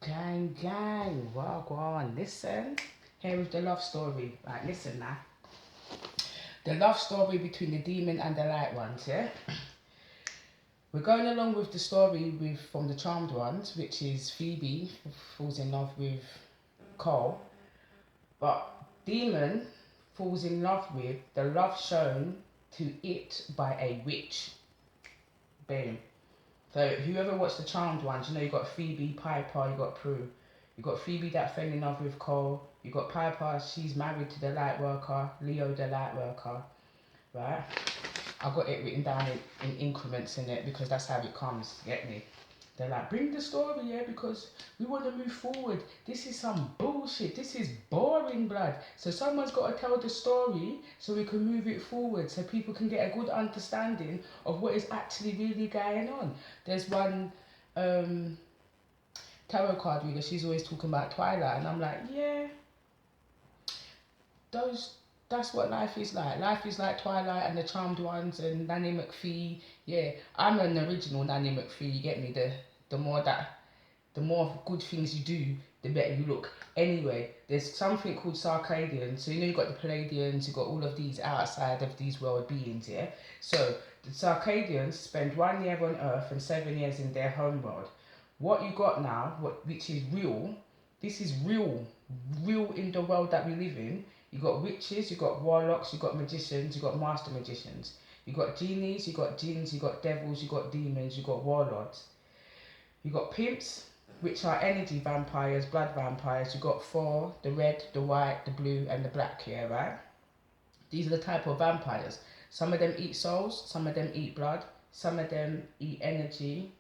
Gang, gang, well, go on, listen. Here is the love story. Right, listen now. The love story between the demon and the light ones, yeah? We're going along with the story from the charmed ones, which is Phoebe falls in love with Cole. But demon falls in love with the love shown to it by a witch. Boom. So whoever watched the charmed ones, you know you got Phoebe, Piper, you got Prue. You got Phoebe that fell in love with Cole. You got Piper, she's married to the Lightworker, Leo the Lightworker, right? I got it written down in increments in it because that's how it comes, get me? They're like, bring the story, yeah, because we want to move forward. This is some bullshit. This is boring, blood. So someone's got to tell the story so we can move it forward so people can get a good understanding of what is actually really going on. There's one tarot card reader, she's always talking about Twilight, and I'm like, yeah, that's what life is like. Life is like Twilight and the Charmed Ones and Nanny McPhee. Yeah, I'm an original Nanny McPhee, you get me? The more good things you do, the better you look. Anyway, there's something called Circadian. So you know you've got the Palladians, you've got all of these outside of these world beings, yeah? So the Circadians spend 1 year on Earth and 7 years in their home world. What you got now, which is real, this is real in the world that we live in. You got witches, you got warlocks, you got magicians, you got master magicians. You got genies, you got jinns, you got devils, you got demons, you got warlords. You got pimps, which are energy vampires, blood vampires. You got four, the red, the white, the blue, and the black here, right? These are the type of vampires. Some of them eat souls, some of them eat blood, some of them eat energy,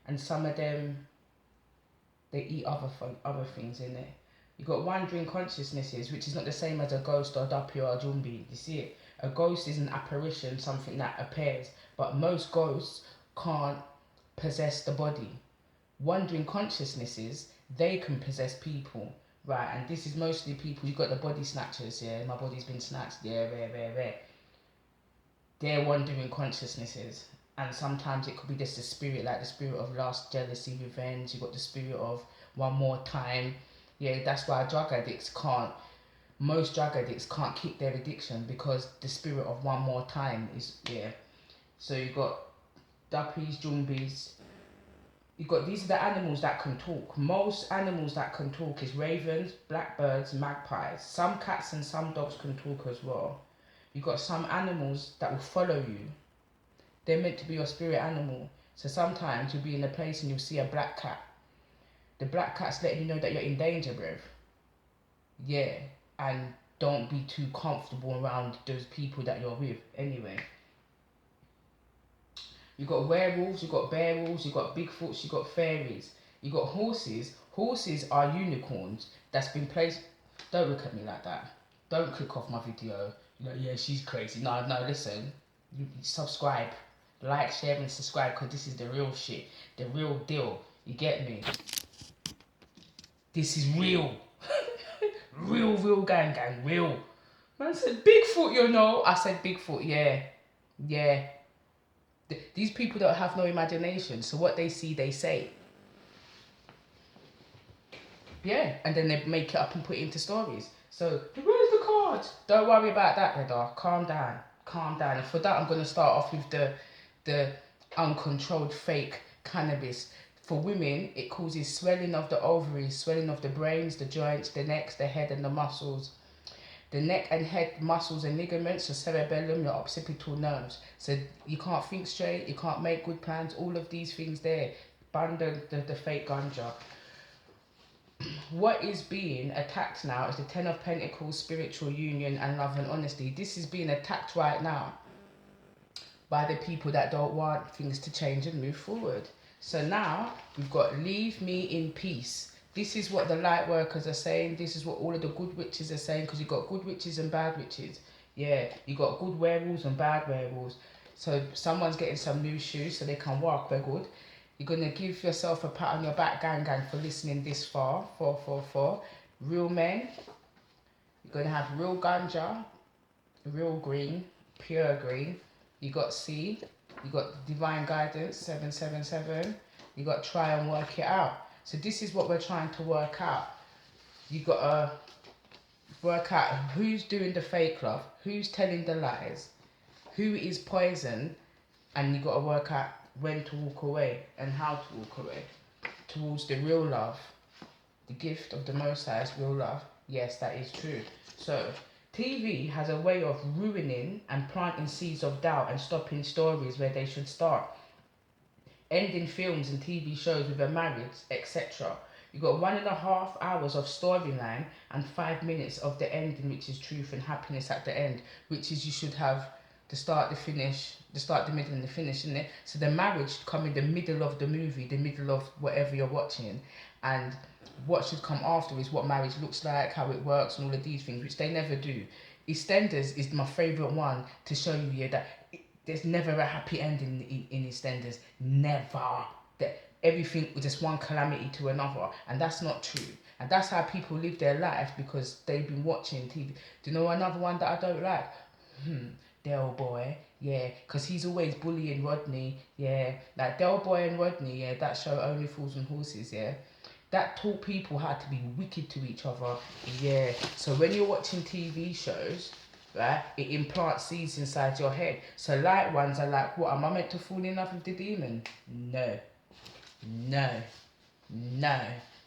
and some of them, they eat other things in it. You got wandering consciousnesses, which is not the same as a ghost or duppy or a jumbi. You see it? A ghost is an apparition, something that appears, but most ghosts can't possess the body. Wandering consciousnesses, they can possess people, right? And this is mostly people. You've got the body snatchers, yeah. My body's been snatched, yeah, there. They're wandering consciousnesses, and sometimes it could be just the spirit, like the spirit of lust, jealousy, revenge. You got the spirit of one more time. Yeah, that's why most drug addicts can't kick their addiction, because the spirit of one more time is, yeah. So you got duppies, jumbies. You got, these are the animals that can talk. Most animals that can talk is ravens, blackbirds, magpies. Some cats and some dogs can talk as well. You got some animals that will follow you. They're meant to be your spirit animal. So sometimes you'll be in a place and you'll see a black cat. The black cat's letting you know that you're in danger, bruv. Yeah, and don't be too comfortable around those people that you're with anyway. You got werewolves, you got bear wolves, you got bigfoots, you got fairies. You got horses. Horses are unicorns that's been placed. Don't look at me like that. Don't click off my video. You know, yeah, she's crazy. No, listen. You subscribe, like, share, and subscribe, because this is the real shit, the real deal. You get me? This is real. real gang, real. Man said Bigfoot, you know. I said Bigfoot, yeah. These people don't have no imagination, so what they see, they say. Yeah, and then they make it up and put it into stories. So, where's the card? Don't worry about that, brother. Calm down. And for that, I'm going to start off with the uncontrolled fake cannabis. For women, it causes swelling of the ovaries, swelling of the brains, the joints, the necks, the head, and the muscles. The neck and head muscles and ligaments, your cerebellum, your occipital nerves. So you can't think straight, you can't make good plans, all of these things there. Ban the fake ganja. What is being attacked now is the Ten of Pentacles, spiritual union, and love and honesty. This is being attacked right now by the people that don't want things to change and move forward. So now we've got leave me in peace. This is what the light workers are saying. This is what all of the good witches are saying, because you've got good witches and bad witches. Yeah, you got good werewolves and bad werewolves. So someone's getting some new shoes so they can walk, they're good. You're going to give yourself a pat on your back, gang, for listening this far. 444. Real men. You're going to have real ganja, real green, pure green. You got C. You got divine guidance, 777. You got try and work it out. So this is what we're trying to work out. You got to work out who's doing the fake love, who's telling the lies, who is poison, and you got to work out when to walk away and how to walk away towards the real love, the gift of the Most High's real love. Yes, that is true. So TV has a way of ruining and planting seeds of doubt and stopping stories where they should start, ending films and TV shows with a marriage, etc. You got 1.5 hours of storyline and 5 minutes of the ending, which is truth and happiness at the end, which is you should have the start, the finish, the start, the middle, and the finish, isn't it? So the marriage should come in the middle of the movie, the middle of whatever you're watching, and what should come after is what marriage looks like, how it works, and all of these things, which they never do. EastEnders is my favourite one to show you here that there's never a happy ending in EastEnders. Never. That everything was just one calamity to another, and that's not true. And that's how people live their life because they've been watching TV. Do you know another one that I don't like? Del Boy, yeah, because he's always bullying Rodney, yeah. Like Del Boy and Rodney, yeah, that show Only Fools and Horses, yeah. That taught people how to be wicked to each other, yeah. So when you're watching TV shows, right, it implants seeds inside your head. So light ones are like, what, am I meant to fall in love with the demon? No, no, no,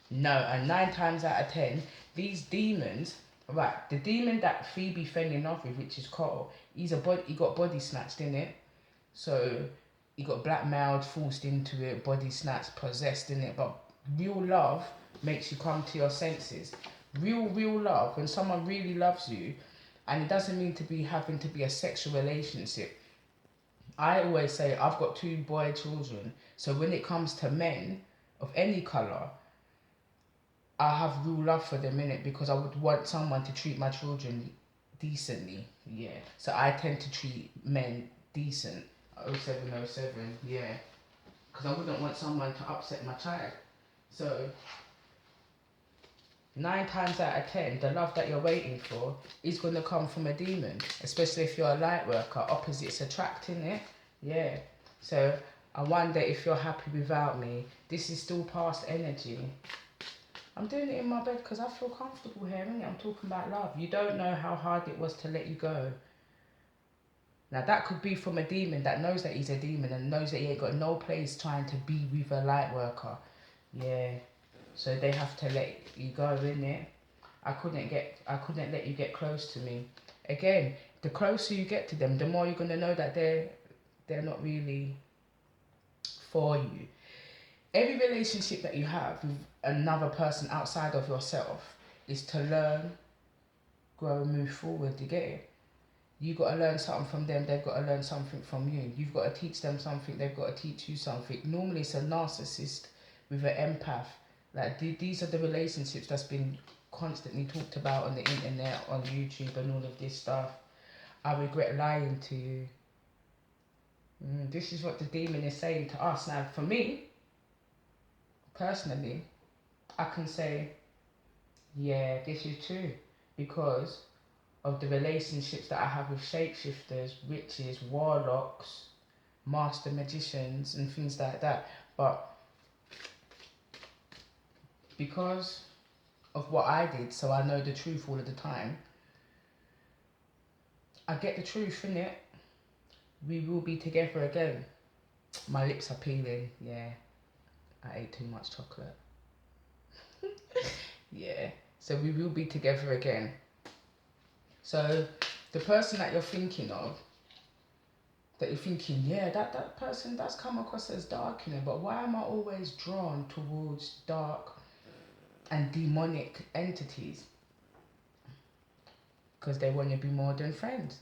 no. And 9 times out of 10, these demons, right, the demon that Phoebe fell in love with, which is Cole, he got body snatched in it. So he got blackmailed, forced into it, body snatched, possessed in it. But real love makes you come to your senses. Real love, when someone really loves you, and it doesn't mean to be having to be a sexual relationship. I always say I've got 2 boy children, so when it comes to men of any colour, I have real love for them in it because I would want someone to treat my children decently, yeah. So I tend to treat men decent. 0707, yeah. Because I wouldn't want someone to upset my child. So 9 times out of 10, the love that you're waiting for is going to come from a demon, especially if you're a light worker. Opposites attracting it, yeah. So I wonder if you're happy without me. This is still past energy. I'm doing it in my bed because I feel comfortable here, innit? I'm talking about love. You don't know how hard it was to let you go. Now that could be from a demon that knows that he's a demon and knows that he ain't got no place trying to be with a light worker. Yeah. So they have to let you go, innit? I couldn't let you get close to me. Again, the closer you get to them, the more you're gonna know that they're not really for you. Every relationship that you have with another person outside of yourself is to learn, grow, move forward. You get it? You got to learn something from them, they've got to learn something from you. You've got to teach them something, they've got to teach you something. Normally it's a narcissist with an empath. Like these are the relationships that's been constantly talked about on the internet, on YouTube and all of this stuff. I regret lying to you. This is what the demon is saying to us. Now for me, personally, I can say, yeah, this is true because of the relationships that I have with shapeshifters, witches, warlocks, master magicians and things like that. But because of what I did, so I know the truth all of the time, I get the truth, innit? We will be together again. My lips are peeling, yeah. I ate too much chocolate. Yeah, so we will be together again. So the person that you're thinking of, that you're thinking, yeah, that person does come across as dark, you know, but why am I always drawn towards dark and demonic entities? Because they want to be more than friends.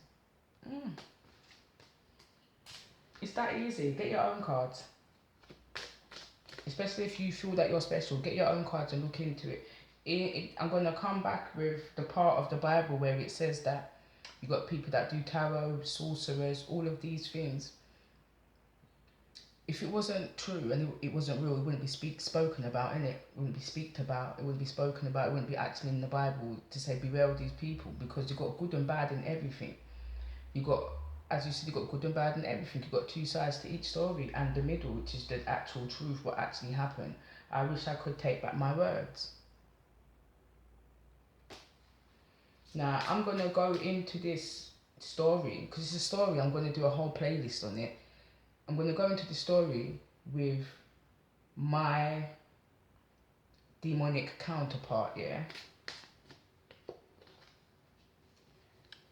It's that easy. Get your own cards. Especially if you feel that you're special, get your own cards and look into it. I'm going to come back with the part of the Bible where it says that you got people that do tarot, sorcerers, all of these things. If it wasn't true and it wasn't real, it wouldn't be spoken about, innit? It wouldn't be speaked about, it wouldn't be spoken about, it wouldn't be actually in the Bible to say beware of these people, because you've got good and bad in everything. You got, as you said, you've got good and bad in everything. You've got 2 sides to each story, and the middle, which is the actual truth, what actually happened. I wish I could take back my words. Now, I'm going to go into this story, because it's a story, I'm going to do a whole playlist on it. I'm going to go into the story with my demonic counterpart, yeah?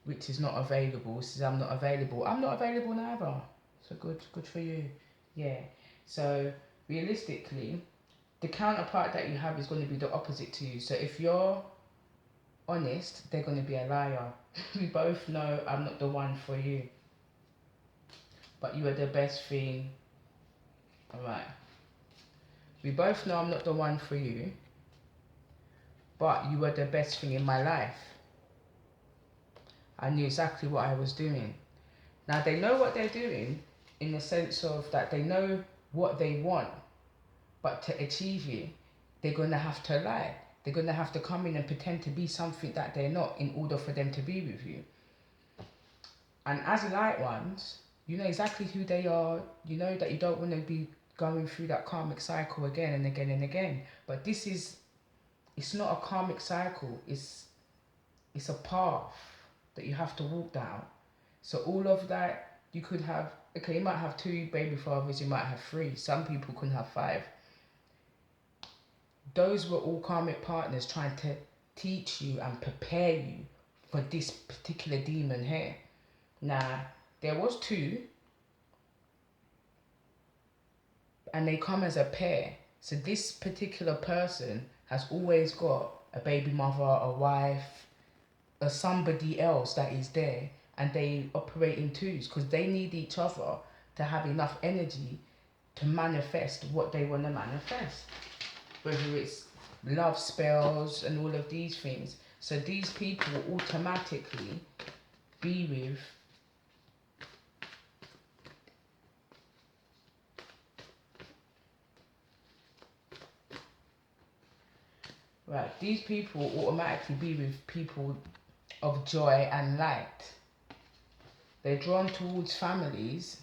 Which is not available. Says I'm not available. I'm not available neither. So good for you. Yeah. So realistically, the counterpart that you have is going to be the opposite to you. So if you're honest, they're going to be a liar. We both know I'm not the one for you. But you are the best thing. Alright. We both know I'm not the one for you. But you were the best thing in my life. I knew exactly what I was doing. Now they know what they're doing in the sense of that they know what they want, but to achieve it, they're going to have to lie. They're going to have to come in and pretend to be something that they're not in order for them to be with you. And as light ones, you know exactly who they are. You know that you don't want to be going through that karmic cycle again and again and again. But this is, it's not a karmic cycle. It's a path that you have to walk down. So all of that, you could have, okay, you might have 2 baby fathers, you might have 3. Some people can have 5. Those were all karmic partners trying to teach you and prepare you for this particular demon here. Now, there was 2, and they come as a pair. So this particular person has always got a baby mother, a wife, or somebody else that is there, and they operate in 2s because they need each other to have enough energy to manifest what they want to manifest, whether it's love spells and all of these things. So these people will automatically be with these people will automatically be with people of joy and light. They're drawn towards families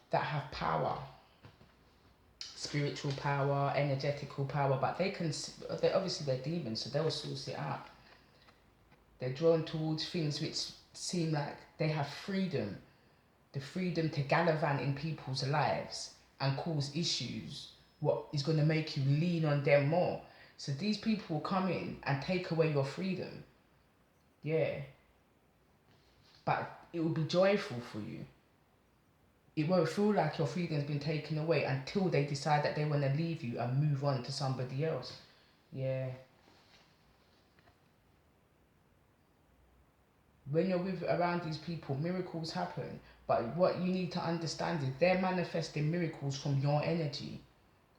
that have power, spiritual power, energetical power, but they're obviously they're demons, so they'll source it out. They're drawn towards things which seem like they have freedom, the freedom to gallivant in people's lives and cause issues, what is going to make you lean on them more. So these people will come in and take away your freedom. Yeah. But it will be joyful for you. It won't feel like your freedom's been taken away until they decide that they want to leave you and move on to somebody else. Yeah. When you're around these people, miracles happen. But what you need to understand is they're manifesting miracles from your energy.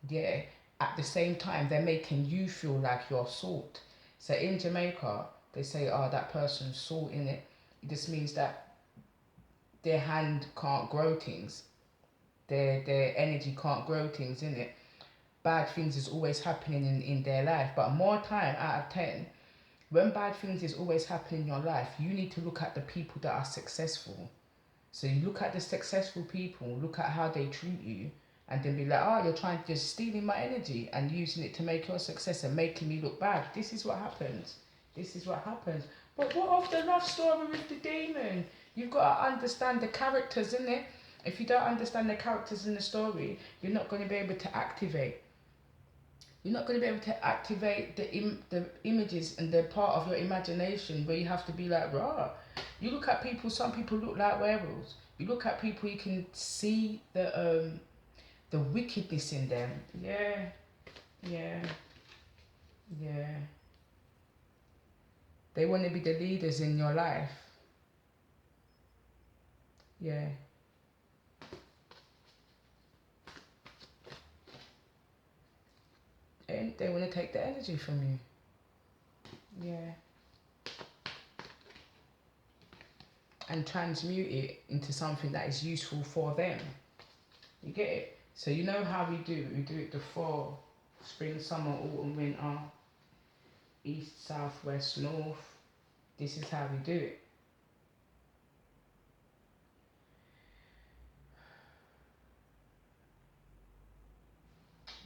Yeah. At the same time, they're making you feel like you're salt. So in Jamaica, they say, oh, that person's salt in it. It just means that their hand can't grow things. Their energy can't grow things in it. Bad things is always happening in their life. But more time out of 10, when bad things is always happening in your life, you need to look at the people that are successful. So you look at the successful people, look at how they treat you, and then be like, oh, you're trying to just stealing my energy and using it to make your success and making me look bad. This is what happens. This is what happens. But what of the love story with the demon? You've got to understand the characters, innit? If you don't understand the characters in the story, you're not going to be able to activate. You're not going to be able to activate the images and the part of your imagination where you have to be like, rah. You look at people, some people look like werewolves. You look at people, you can see the wickedness in them. Yeah. They want to be the leaders in your life. Yeah. And they want to take the energy from you. Yeah. And transmute it into something that is useful for them. You get it? So you know how we do it. We do it the 4, spring, summer, autumn, winter, east, south, west, north. This is how we do it.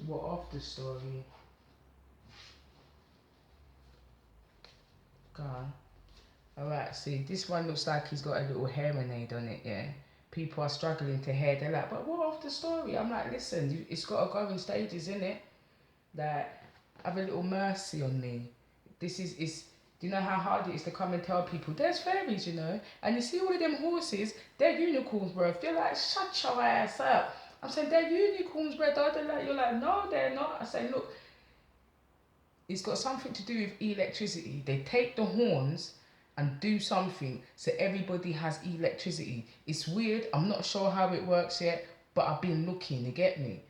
what of the story? Go on. Alright, see, this one looks like he's got a little hairnade on it, yeah? People are struggling to hear, they're like, but what of the story? I'm like, listen, it's got to go in stages, innit? Like, have a little mercy on me. This is do you know how hard it is to come and tell people, there's fairies, you know? And you see all of them horses, they're unicorns, bro. They're like, shut your ass up. I'm saying, they're unicorns, bro. They're like, you're like, no, they're not. I say, look, it's got something to do with electricity. They take the horns and do something so everybody has electricity. It's weird. I'm not sure how it works yet, but I've been looking, you get me?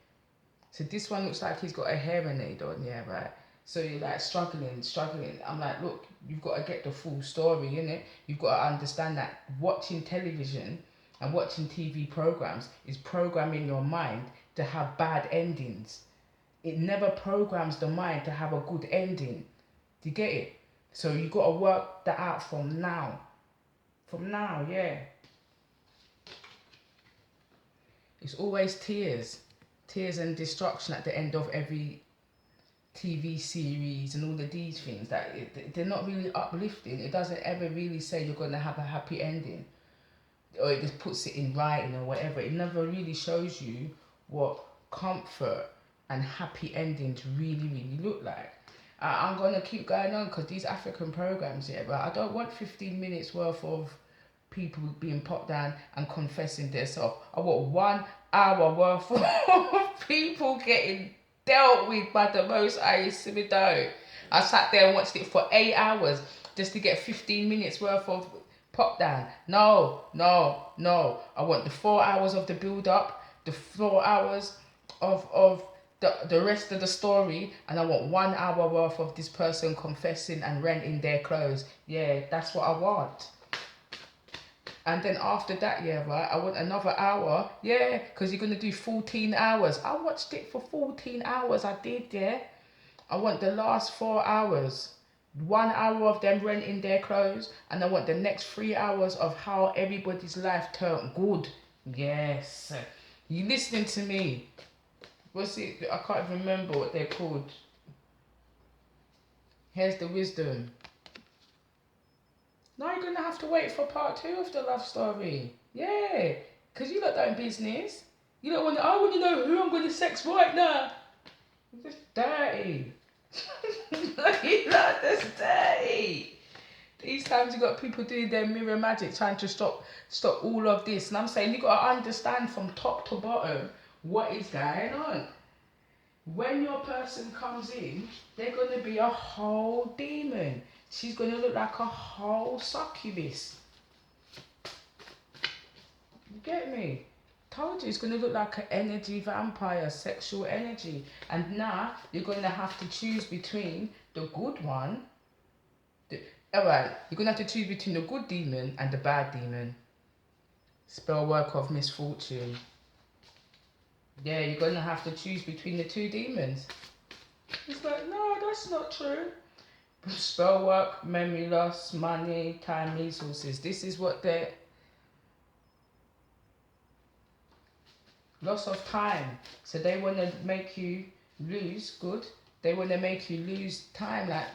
So this one looks like he's got a hairnade on, yeah, right? So you're like struggling. I'm like, look, you've got to get the full story, innit? You've got to understand that watching television and watching TV programs is programming your mind to have bad endings. It never programs the mind to have a good ending. Do you get it? So you got to work that out from now. From now, yeah. It's always tears. Tears and destruction at the end of every TV series and all of these things. That they're not really uplifting. It doesn't ever really say you're going to have a happy ending. Or it just puts it in writing or whatever. It never really shows you what comfort and happy endings really look like. I'm going to keep going on because these African programs, yeah, but I don't want 15 minutes worth of people being popped down and confessing themselves. I want 1 hour worth of people getting dealt with by the Most High Simido. I sat there and watched it for 8 hours just to get 15 minutes worth of pop down. No. I want the 4 hours of the build up, the 4 hours of the rest of the story, and I want 1 hour worth of this person confessing and renting their clothes. Yeah, that's what I want. And then after that, yeah, right, I want another hour. Yeah, because you're going to do 14 hours. I watched it for 14 hours. I did, yeah. I want the last 4 hours. 1 hour of them renting their clothes. And I want the next 3 hours of how everybody's life turned good. Yes. You listening to me? What's it? I can't even remember what they're called. Here's the wisdom. Now you're going to have to wait for part 2 of the love story. Yeah, because you lot don't business. You don't want to, I want to know who I'm going to sex right now. You're just dirty. You lot just dirty. These times you got people doing their mirror magic trying to stop all of this. And I'm saying you got to understand from top to bottom what is going on. When your person comes in, they're going to be a whole demon. She's going to look like a whole succubus. You get me? Told you, it's going to look like an energy vampire, sexual energy. And now you're going to have to choose between the good one. Alright, you're going to have to choose between the good demon and the bad demon. Spell work of misfortune. Yeah, you're going to have to choose between the 2 demons. It's like, no, that's not true. Spell work, memory loss, money, time, resources. This is what they're... Loss of time. So they want to make you lose, good. They want to make you lose time. Like,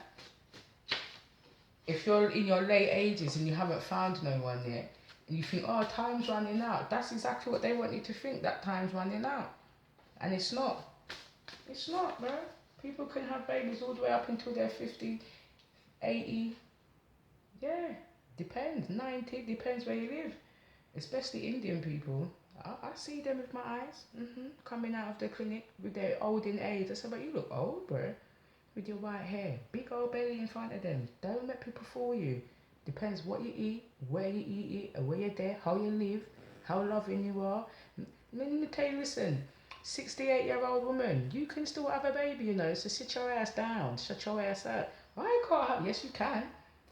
if you're in your late ages and you haven't found no one yet, and you think, oh, time's running out. That's exactly what they want you to think, that time's running out. And it's not. It's not, bro. People can have babies all the way up until they're 50, 80. Yeah, depends. 90, depends where you live. Especially Indian people. I see them with my eyes. Coming out of the clinic with their olden age. I said, but you look old, bro. With your white hair. Big old belly in front of them. Don't let people fool you. Depends what you eat, where you eat it, and where you're there, how you live, how loving you are. Let me tell you, listen, 68-year-old woman, you can still have a baby, you know, so sit your ass down, shut your ass up. I can't have, yes you can.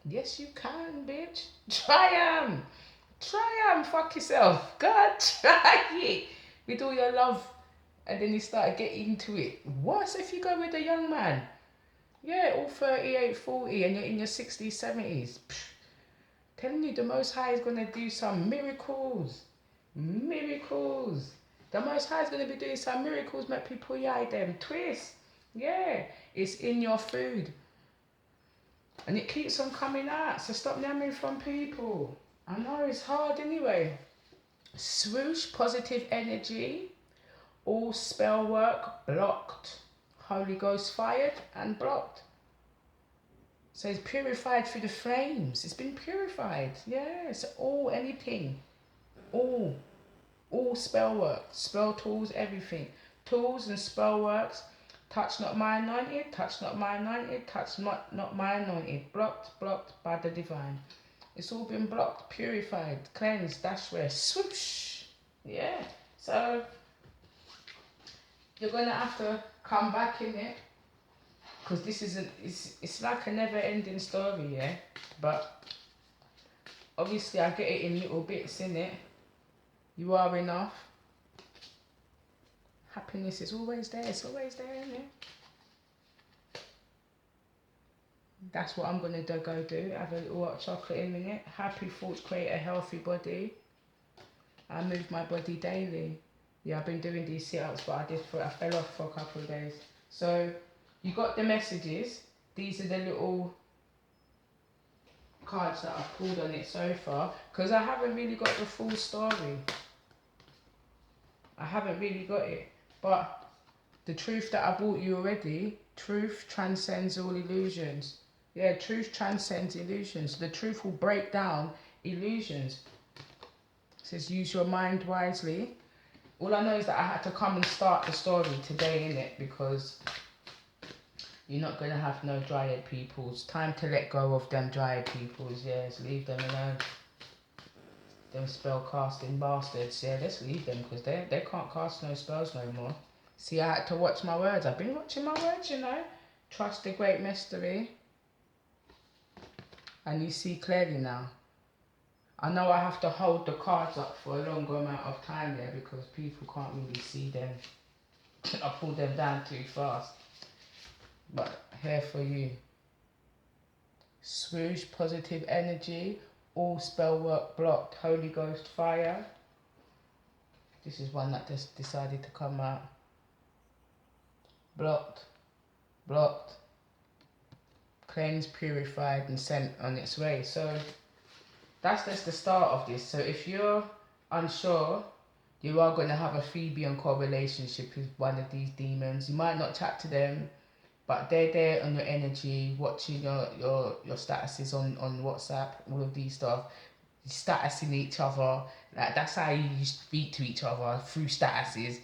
Yes you can, bitch. Try fuck yourself. God, try it. With all your love. And then you start getting into it. What if you go with a young man? Yeah, all 38, 40, and you're in your 60s, 70s. Telling you, the Most High is going to do some miracles. Miracles. The Most High is going to be doing some miracles, make people yai them. Twist. Yeah. It's in your food. And it keeps on coming out. So stop namming from people. I know it's hard anyway. Swoosh, positive energy. All spell work blocked. Holy Ghost fired and blocked. So it's purified through the flames. It's been purified. Yeah. So all, anything. All spell work, spell tools, everything. Tools and spell works. Touch not my anointed, touch not my anointed, touch not my anointed. Blocked by the divine. It's all been blocked, purified, cleansed, dash where, swoosh. Yeah. So you're gonna have to come back in it. Because this isn't, it's like a never ending story, yeah? But obviously I get it in little bits, innit? You are enough. Happiness is always there. It's always there, isn't it? That's what I'm going to go do. Have a little hot chocolate in a minute. Happy thoughts create a healthy body. I move my body daily. Yeah, I've been doing these sit-ups, but I fell off for a couple of days. So, you got the messages. These are the little cards that I've pulled on it so far. Because I haven't really got the full story. I haven't really got it, but the truth that I brought you already, truth transcends all illusions. Yeah, truth transcends illusions. The truth will break down illusions. It says use your mind wisely. All I know is that I had to come and start the story today, innit, because you're not going to have no dryad peoples. Time to let go of them dryad peoples, yes, leave them alone. Them spell casting bastards, yeah, let's leave them because they can't cast no spells no more. See, I had to watch my words. I've been watching my words, you know. Trust the great mystery. And you see clearly now. I know I have to hold the cards up for a longer amount of time there because people can't really see them. I pulled them down too fast. But here for you. Swoosh, positive energy. All spell work blocked. Holy Ghost fire. This is one that just decided to come out. Blocked. Cleansed, purified and sent on its way. So that's just the start of this. So if you're unsure, you are going to have a Phoebean correlationship with one of these demons. You might not chat to them, but they're there on your energy, watching your statuses on WhatsApp, all of these stuff, statusing each other. Like that's how you speak to each other, through statuses.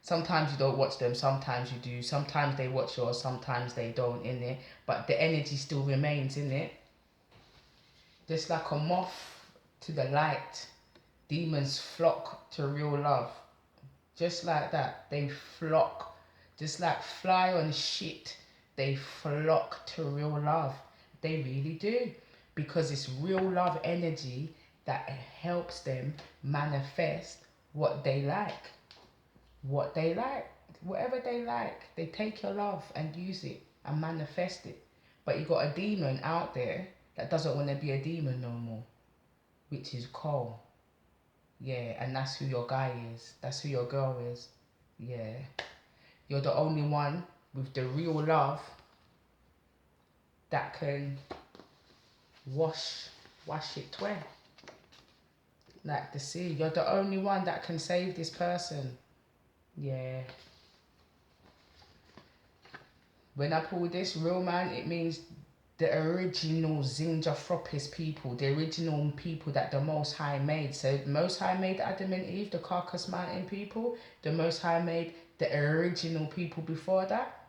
Sometimes you don't watch them, sometimes you do. Sometimes they watch yours, sometimes they don't, innit? But the energy still remains, innit? Just like a moth to the light, demons flock to real love. Just like that, they flock. Just like fly on shit, they flock to real love. They really do. Because it's real love energy that helps them manifest what they like. What they like. Whatever they like. They take your love and use it and manifest it. But you got a demon out there that doesn't want to be a demon no more. Which is coal. Yeah, and that's who your guy is. That's who your girl is. Yeah. You're the only one with the real love that can wash it away. Like the sea. You're the only one that can save this person. Yeah. When I pull this, real man, it means the original Zinjathropis people, the original people that the Most High made. So the Most High made Adam and Eve, the Carcass Mountain people. The Most High made the original people before that.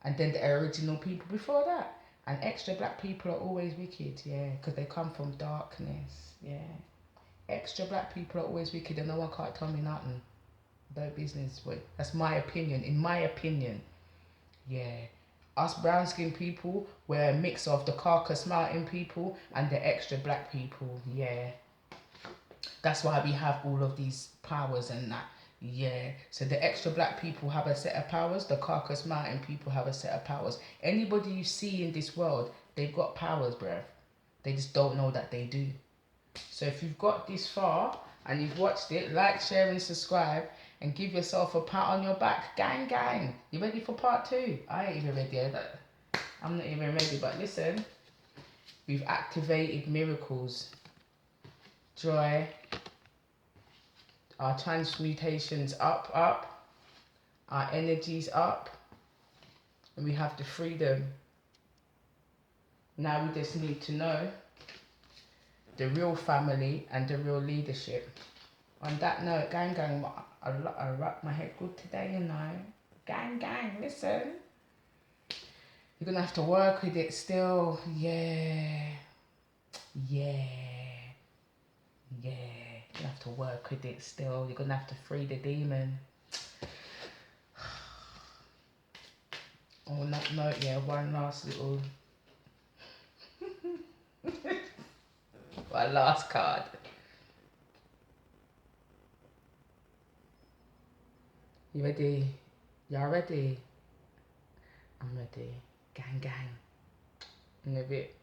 And then the original people before that. And extra black people are always wicked, yeah, because they come from darkness, yeah. Extra black people are always wicked and no one can't tell me nothing. No business, but that's my opinion. In my opinion, yeah. Us brown skinned people, we're a mix of the Carcass Mountain people and the extra black people, yeah. That's why we have all of these powers and that, yeah. So the extra black people have a set of powers, the Carcass Mountain people have a set of powers. Anybody you see in this world, they've got powers, bruv. They just don't know that they do. So if you've got this far, and you've watched it, like, share and subscribe and give yourself a pat on your back. Gang, gang. You ready for part 2? I ain't even ready. I'm not even ready, but listen. We've activated miracles, joy, our transmutations up, our energies up, and we have the freedom. Now we just need to know the real family and the real leadership. On that note, gang, gang, I rock my head good today, you know. Gang, gang, listen. You're going to have to work with it still. Yeah. You're going to have to work with it still. You're going to have to free the demon. On that note, yeah, one last little... one last card. You ready? Y'all ready? I'm ready. Gang, gang. In a bit.